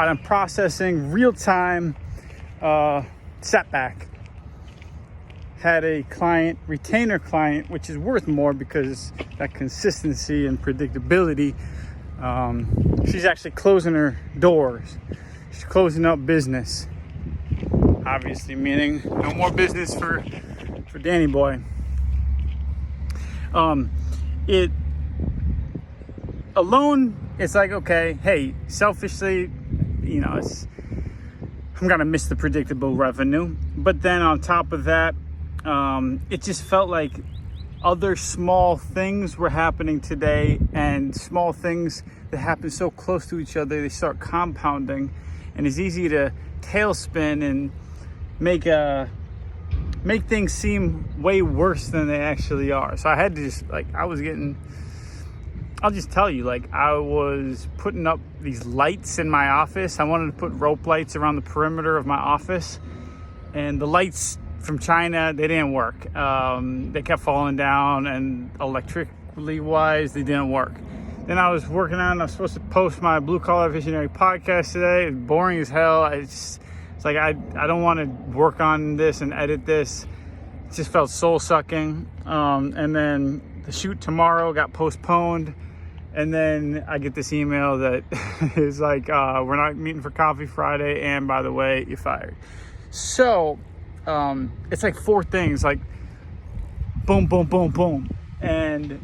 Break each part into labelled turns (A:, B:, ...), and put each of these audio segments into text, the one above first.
A: I'm processing real-time setback. Had a client, retainer client, which is worth more because that consistency and predictability. She's actually closing her doors. She's closing up business. Obviously, meaning no more business for Danny boy. It alone, it's like, okay, hey, selfishly, I'm gonna miss the predictable revenue. But then on top of that, it just felt like other small things were happening today, and small things that happen so close to each other, they start compounding, and it's easy to tailspin and make things seem way worse than they actually are. So I had to just, I'll just tell you, I was putting up these lights in my office. I wanted to put rope lights around the perimeter of my office, and the lights from China, they didn't work. They kept falling down, and electrically wise, they didn't work. Then I was I was supposed to post my Blue Collar Visionary podcast today. It's boring as hell. It's like, I don't want to work on this and edit this. It just felt soul sucking. And then the shoot tomorrow got postponed. And then I get this email that is like, we're not meeting for coffee Friday. And by the way, you're fired. So it's like 4 things, like boom, boom, boom, boom. And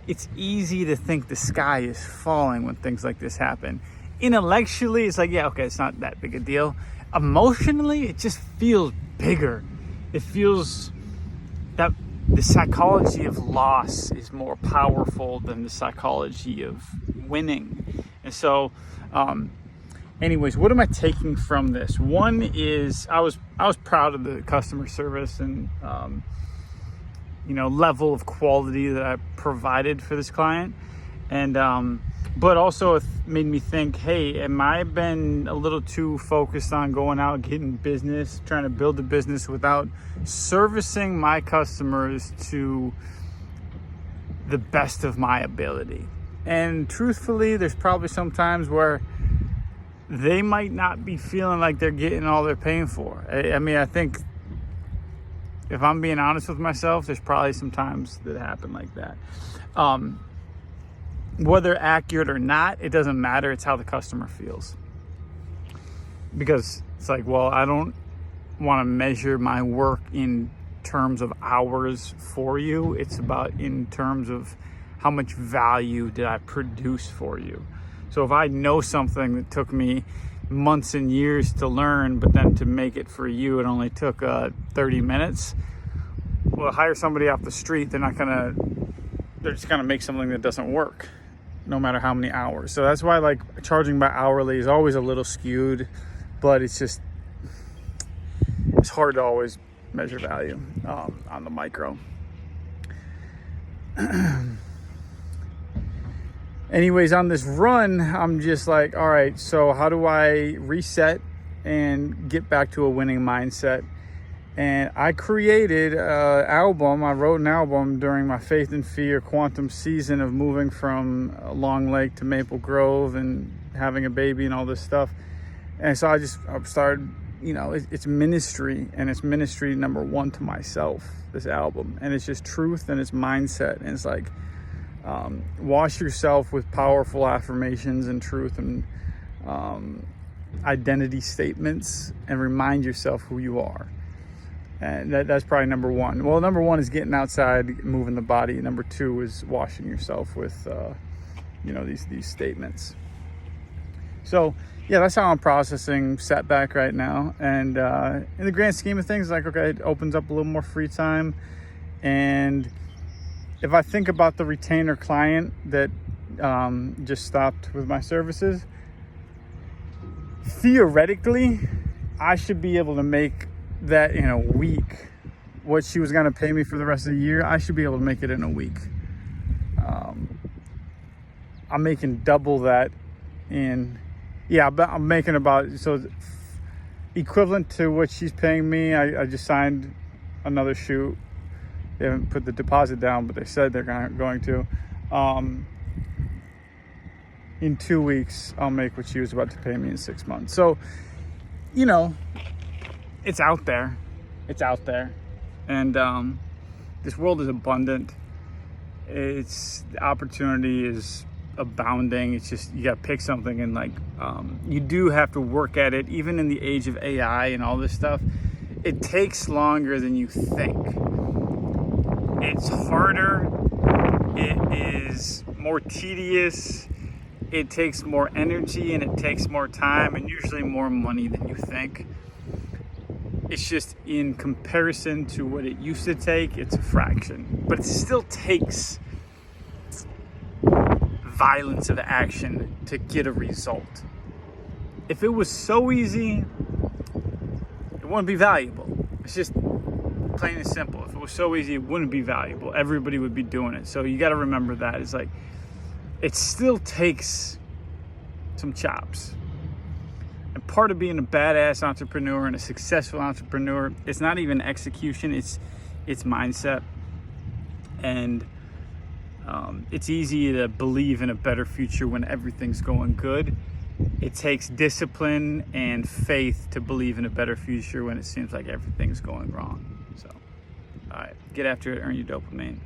A: it's easy to think the sky is falling when things like this happen. Intellectually, it's like, yeah, okay, it's not that big a deal. Emotionally, it just feels bigger. It feels that the psychology of loss is more powerful than the psychology of winning. And so, anyways, what am I taking from this? One is I was proud of the customer service and level of quality that I provided for this client, and but also it made me think, hey, am I been a little too focused on going out, getting business, trying to build a business without servicing my customers to the best of my ability? And truthfully, there's probably some times where they might not be feeling like they're getting all they're paying for. I think if I'm being honest with myself, there's probably some times that happen like that. Whether accurate or not, it doesn't matter. It's how the customer feels. Because it's like, well, I don't want to measure my work in terms of hours for you. It's about in terms of how much value did I produce for you. So if I know something that took me months and years to learn, but then to make it for you, it only took 30 minutes. Well, hire somebody off the street. They're just gonna make something that doesn't work, no matter how many hours. So that's why charging by hourly is always a little skewed, but it's hard to always measure value on the micro. Anyways, on this run, I'm just like, all right, so how do I reset and get back to a winning mindset? And I created an album. I wrote an album during my Faith and Fear quantum season of moving from Long Lake to Maple Grove and having a baby and all this stuff. And so I started, it's ministry, and it's ministry number 1 to myself, this album. And it's just truth, and it's mindset. And it's like, wash yourself with powerful affirmations and truth and identity statements, and remind yourself who you are. And that's probably number 1. Well, number 1 is getting outside, moving the body. Number 2 is washing yourself with these statements. So yeah, that's how I'm processing setback right now. And in the grand scheme of things, okay, it opens up a little more free time. And if I think about the retainer client that just stopped with my services, theoretically, I should be able to make that in a week. What she was going to pay me for the rest of the year, I should be able to make it in a week. I'm making double that I'm making equivalent to what she's paying me. I just signed another shoot They haven't put the deposit down, but they said they're going to. In 2 weeks, I'll make what she was about to pay me in 6 months. So, you know, it's out there. It's out there. And this world is abundant. The opportunity is abounding. It's just, you got to pick something, and like, you do have to work at it. Even in the age of AI and all this stuff, it takes longer than you think. It's harder. It is more tedious. It takes more energy, and it takes more time, and usually more money than you think. It's just, in comparison to what it used to take, it's a fraction. But it still takes violence of action to get a result. If it was so easy, it wouldn't be valuable. It's just plain and simple. If it was so easy, it wouldn't be valuable. Everybody would be doing it. So you got to remember that. It's like, it still takes some chops. And part of being a badass entrepreneur and a successful entrepreneur, it's not even execution, it's mindset. And it's easy to believe in a better future when everything's going good. It takes discipline and faith to believe in a better future when it seems like everything's going wrong. So, all right, get after it, earn your dopamine.